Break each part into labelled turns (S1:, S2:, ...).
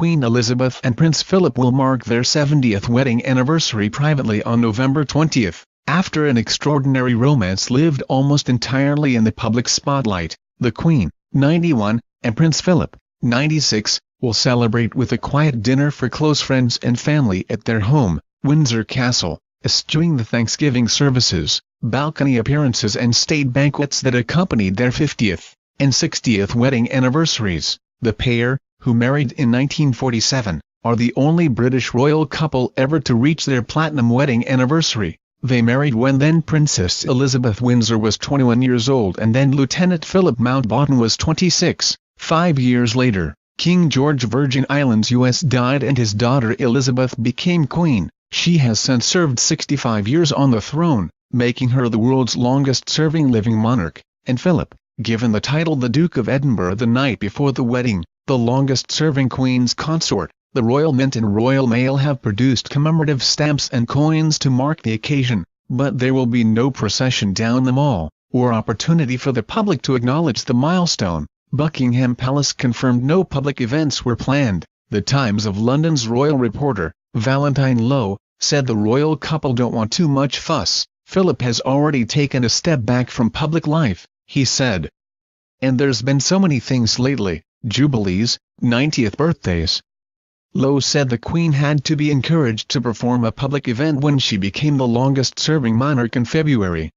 S1: Queen Elizabeth and Prince Philip will mark their 70th wedding anniversary privately on November 20, after an extraordinary romance lived almost entirely in the public spotlight. The Queen, 91, and Prince Philip, 96, will celebrate with a quiet dinner for close friends and family at their home, Windsor Castle, eschewing the Thanksgiving services, balcony appearances and state banquets that accompanied their 50th and 60th wedding anniversaries. The pair, who married in 1947, are the only British royal couple ever to reach their platinum wedding anniversary. They married when then Princess Elizabeth Windsor was 21 years old and then Lieutenant Philip Mountbatten was 26. 5 years later, King George Virgin Islands US died and his daughter Elizabeth became Queen. She has since served 65 years on the throne, making her the world's longest-serving living monarch, and Philip, given the title the Duke of Edinburgh the night before the wedding, the longest-serving Queen's consort. The Royal Mint and Royal Mail have produced commemorative stamps and coins to mark the occasion, but there will be no procession down the Mall, or opportunity for the public to acknowledge the milestone. Buckingham Palace confirmed no public events were planned. The Times of London's royal reporter, Valentine Lowe, said the royal couple don't want too much fuss. Philip has already taken a step back from public life, he said. And there's been so many things lately, jubilees, 90th birthdays. Lowe said the Queen had to be encouraged to perform a public event when she became the longest-serving monarch in February.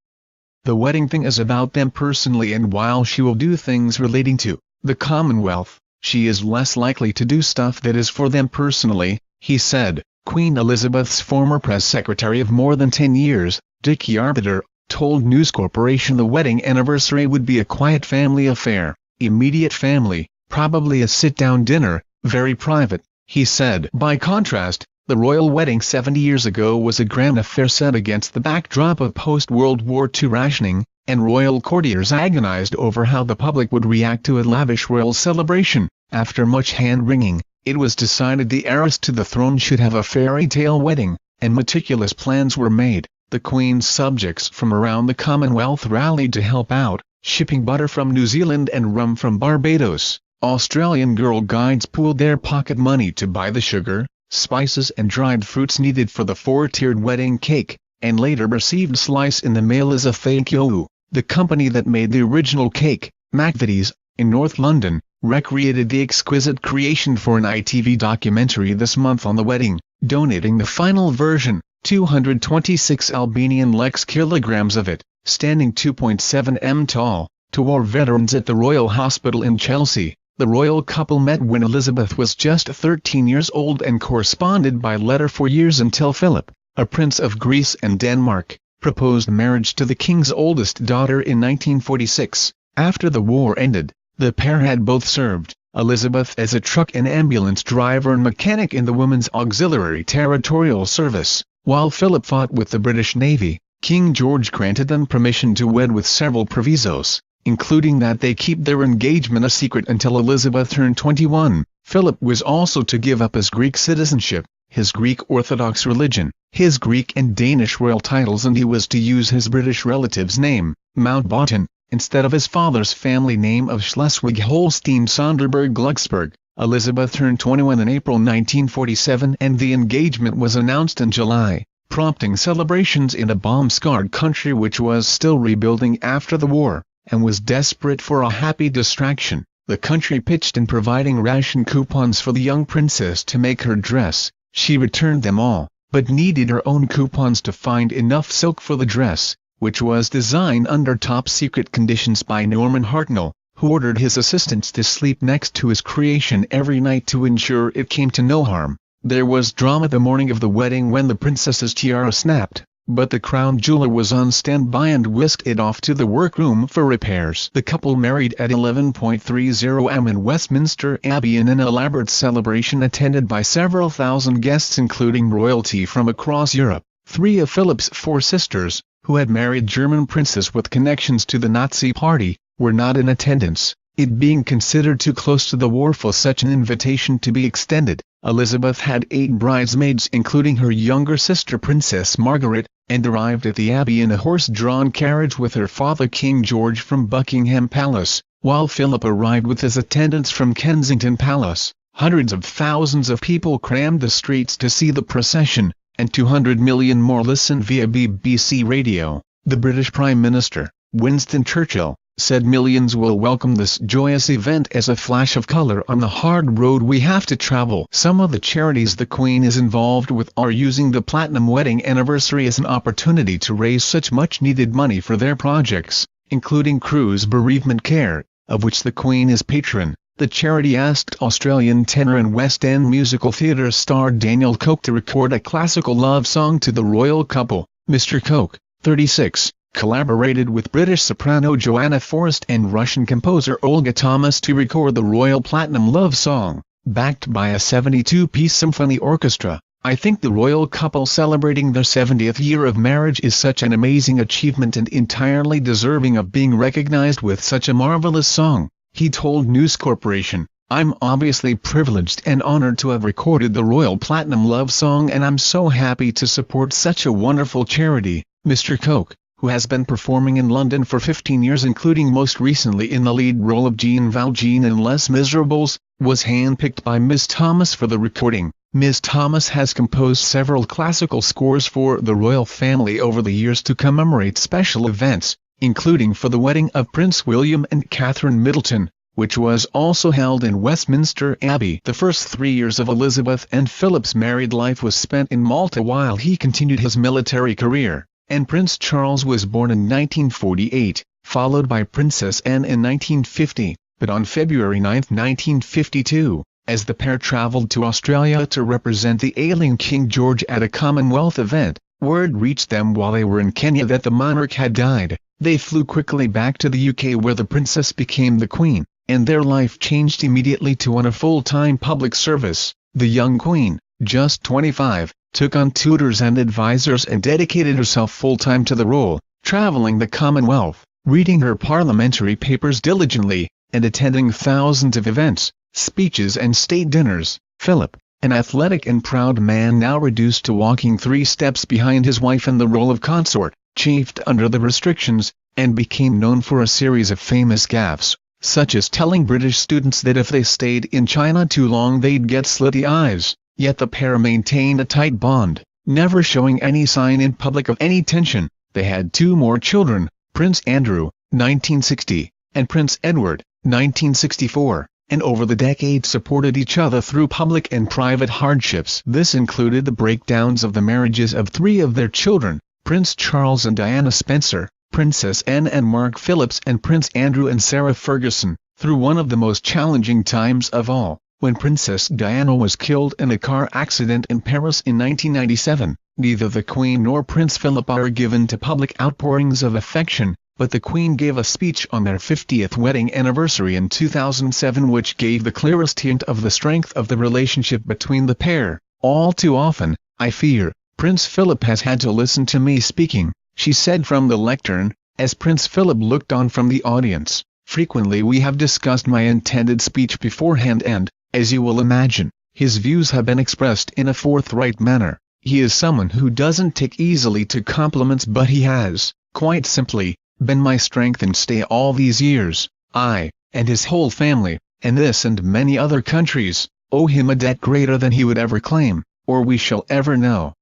S1: The wedding thing is about them personally, and while she will do things relating to the Commonwealth, she is less likely to do stuff that is for them personally, he said. Queen Elizabeth's former press secretary of more than 10 years, Dickie Arbiter, told News Corporation the wedding anniversary would be a quiet family affair, immediate family, probably a sit-down dinner, very private. He said. By contrast, the royal wedding 70 years ago was a grand affair set against the backdrop of post-World War II rationing, and royal courtiers agonized over how the public would react to a lavish royal celebration. After much hand-wringing, it was decided the heiress to the throne should have a fairy tale wedding, and meticulous plans were made. The Queen's subjects from around the Commonwealth rallied to help out, shipping butter from New Zealand and rum from Barbados. Australian Girl Guides pooled their pocket money to buy the sugar, spices and dried fruits needed for the 4-tiered wedding cake, and later received a slice in the mail as a thank you. The company that made the original cake, McVitie's, in North London, recreated the exquisite creation for an ITV documentary this month on the wedding, donating the final version, 226 Albanian lex kilograms of it, standing 2.7 m tall, to war veterans at the Royal Hospital in Chelsea. The royal couple met when Elizabeth was just 13 years old and corresponded by letter for years until Philip, a prince of Greece and Denmark, proposed marriage to the king's oldest daughter in 1946. After the war ended, the pair had both served, Elizabeth as a truck and ambulance driver and mechanic in the Women's Auxiliary Territorial Service, while Philip fought with the British Navy. King George granted them permission to wed with several provisos, including that they keep their engagement a secret until Elizabeth turned 21. Philip was also to give up his Greek citizenship, his Greek Orthodox religion, his Greek and Danish royal titles, and he was to use his British relative's name, Mountbatten, instead of his father's family name of Schleswig-Holstein-Sonderburg-Glücksburg. Elizabeth turned 21 in April 1947 and the engagement was announced in July, prompting celebrations in a bomb-scarred country which was still rebuilding after the war, and was desperate for a happy distraction. The country pitched in providing ration coupons for the young princess to make her dress. She returned them all, but needed her own coupons to find enough silk for the dress, which was designed under top-secret conditions by Norman Hartnell, who ordered his assistants to sleep next to his creation every night to ensure it came to no harm. There was drama the morning of the wedding when the princess's tiara snapped, but the crown jeweler was on standby and whisked it off to the workroom for repairs. The couple married at 11:30 am in Westminster Abbey in an elaborate celebration attended by several thousand guests including royalty from across Europe. 3 of Philip's 4 sisters, who had married German princes with connections to the Nazi Party, were not in attendance, it being considered too close to the war for such an invitation to be extended. Elizabeth had 8 bridesmaids including her younger sister Princess Margaret, and arrived at the Abbey in a horse-drawn carriage with her father King George from Buckingham Palace, while Philip arrived with his attendants from Kensington Palace. Hundreds of thousands of people crammed the streets to see the procession, and 200 million more listened via BBC Radio. The British Prime Minister, Winston Churchill, said millions will welcome this joyous event as a flash of colour on the hard road we have to travel. Some of the charities the Queen is involved with are using the Platinum Wedding Anniversary as an opportunity to raise such much-needed money for their projects, including Crew's Bereavement Care, of which the Queen is patron. The charity asked Australian tenor and West End musical theatre star Daniel Coke to record a classical love song to the royal couple. Mr. Coke, 36, collaborated with British soprano Joanna Forrest and Russian composer Olga Thomas to record the royal platinum love song, backed by a 72-piece symphony orchestra. I think the royal couple celebrating their 70th year of marriage is such an amazing achievement and entirely deserving of being recognized with such a marvelous song, he told News Corporation. I'm obviously privileged and honored to have recorded the royal platinum love song, and I'm so happy to support such a wonderful charity. Mr. Coke, who has been performing in London for 15 years including most recently in the lead role of Jean Valjean in Les Miserables, was handpicked by Ms. Thomas for the recording. Ms. Thomas has composed several classical scores for the royal family over the years to commemorate special events, including for the wedding of Prince William and Catherine Middleton, which was also held in Westminster Abbey. The first 3 years of Elizabeth and Philip's married life was spent in Malta while he continued his military career, and Prince Charles was born in 1948, followed by Princess Anne in 1950, but on February 9, 1952, as the pair travelled to Australia to represent the ailing King George at a Commonwealth event, word reached them while they were in Kenya that the monarch had died. They flew quickly back to the UK where the princess became the Queen, and their life changed immediately to one of full-time public service. The young Queen, just 25, took on tutors and advisors and dedicated herself full-time to the role, travelling the Commonwealth, reading her parliamentary papers diligently, and attending thousands of events, speeches and state dinners. Philip, an athletic and proud man now reduced to walking 3 steps behind his wife in the role of consort, chafed under the restrictions, and became known for a series of famous gaffes, such as telling British students that if they stayed in China too long they'd get slitty eyes. Yet the pair maintained a tight bond, never showing any sign in public of any tension. They had 2 more children, Prince Andrew, 1960, and Prince Edward, 1964, and over the decades supported each other through public and private hardships. This included the breakdowns of the marriages of 3 of their children, Prince Charles and Diana Spencer, Princess Anne and Mark Phillips, and Prince Andrew and Sarah Ferguson, through one of the most challenging times of all, when Princess Diana was killed in a car accident in Paris in 1997. Neither the Queen nor Prince Philip are given to public outpourings of affection, but the Queen gave a speech on their 50th wedding anniversary in 2007 which gave the clearest hint of the strength of the relationship between the pair. All too often, I fear, Prince Philip has had to listen to me speaking, she said from the lectern, as Prince Philip looked on from the audience. Frequently we have discussed my intended speech beforehand and, as you will imagine, his views have been expressed in a forthright manner. He is someone who doesn't take easily to compliments, but he has, quite simply, been my strength and stay all these years. I, and his whole family, and this and many other countries, owe him a debt greater than he would ever claim, or we shall ever know.